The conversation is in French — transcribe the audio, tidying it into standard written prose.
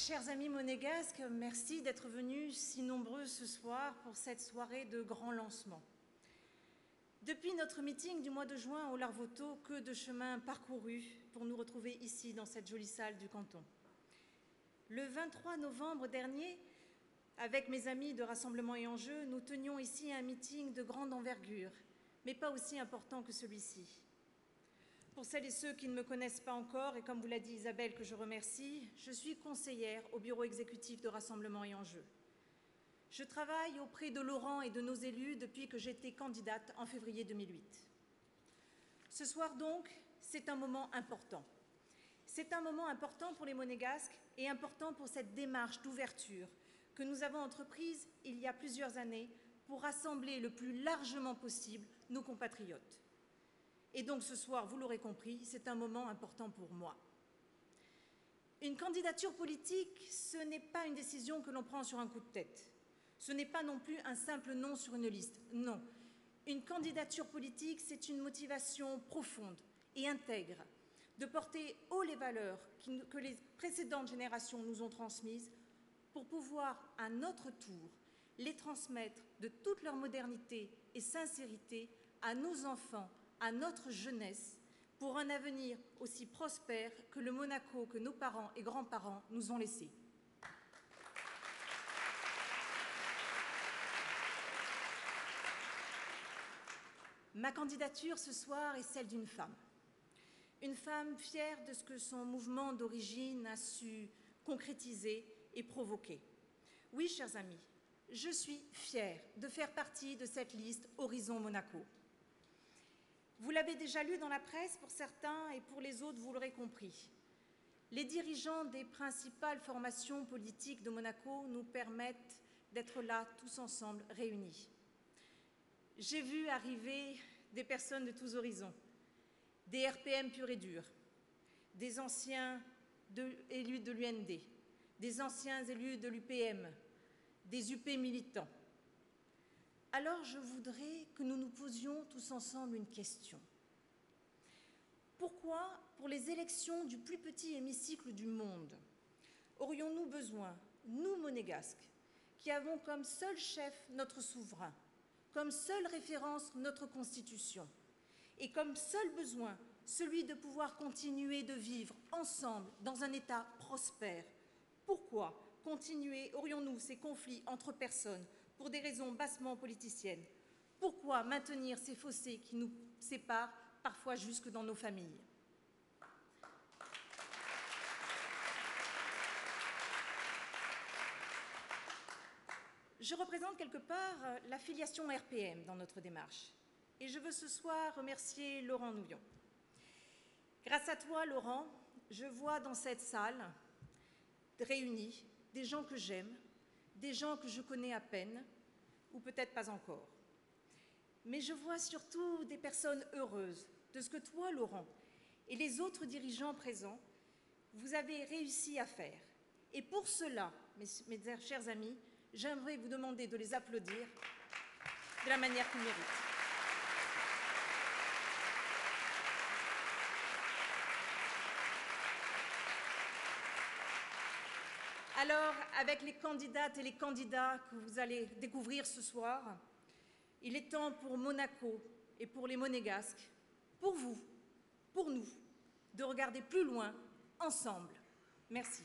Chers amis monégasques, merci d'être venus si nombreux ce soir pour cette soirée de grand lancement. Depuis notre meeting du mois de juin au Larvoto, que de chemin parcouru pour nous retrouver ici dans cette jolie salle du canton. Le 23 novembre dernier, avec mes amis de Rassemblement et Enjeux, nous tenions ici un meeting de grande envergure, mais pas aussi important que celui-ci. Pour celles et ceux qui ne me connaissent pas encore, et comme vous l'a dit Isabelle, que je remercie, je suis conseillère au bureau exécutif de Rassemblement et Enjeux. Je travaille auprès de Laurent et de nos élus depuis que j'étais candidate en février 2008. Ce soir donc, c'est un moment important. C'est un moment important pour les Monégasques et important pour cette démarche d'ouverture que nous avons entreprise il y a plusieurs années pour rassembler le plus largement possible nos compatriotes. Et donc ce soir, vous l'aurez compris, c'est un moment important pour moi. Une candidature politique, ce n'est pas une décision que l'on prend sur un coup de tête. Ce n'est pas non plus un simple nom sur une liste. Non. Une candidature politique, c'est une motivation profonde et intègre de porter haut les valeurs que les précédentes générations nous ont transmises pour pouvoir, à notre tour, les transmettre de toute leur modernité et sincérité à nos enfants, à notre jeunesse, pour un avenir aussi prospère que le Monaco que nos parents et grands-parents nous ont laissé. Ma candidature ce soir est celle d'une femme. Une femme fière de ce que son mouvement d'origine a su concrétiser et provoquer. Oui, chers amis, je suis fière de faire partie de cette liste Horizon Monaco. Vous l'avez déjà lu dans la presse pour certains et pour les autres, vous l'aurez compris. Les dirigeants des principales formations politiques de Monaco nous permettent d'être là tous ensemble réunis. J'ai vu arriver des personnes de tous horizons, des RPM purs et durs, des anciens élus de l'UND, des anciens élus de l'UPM, des UP militants. Alors je voudrais que nous nous posions tous ensemble une question. Pourquoi, pour les élections du plus petit hémicycle du monde, aurions-nous besoin, nous monégasques, qui avons comme seul chef notre souverain, comme seule référence notre Constitution, et comme seul besoin celui de pouvoir continuer de vivre ensemble dans un État prospère? Pourquoi aurions-nous ces conflits entre personnes pour des raisons bassement politiciennes? Pourquoi maintenir ces fossés qui nous séparent parfois jusque dans nos familles? Je représente quelque part la filiation RPM dans notre démarche. Et je veux ce soir remercier Laurent Nouillon. Grâce à toi, Laurent, je vois dans cette salle réunis des gens que j'aime, des gens que je connais à peine, ou peut-être pas encore. Mais je vois surtout des personnes heureuses de ce que toi, Laurent, et les autres dirigeants présents, vous avez réussi à faire. Et pour cela, mes chers amis, j'aimerais vous demander de les applaudir de la manière qu'ils méritent. Alors, avec les candidates et les candidats que vous allez découvrir ce soir, il est temps pour Monaco et pour les Monégasques, pour vous, pour nous, de regarder plus loin, ensemble. Merci.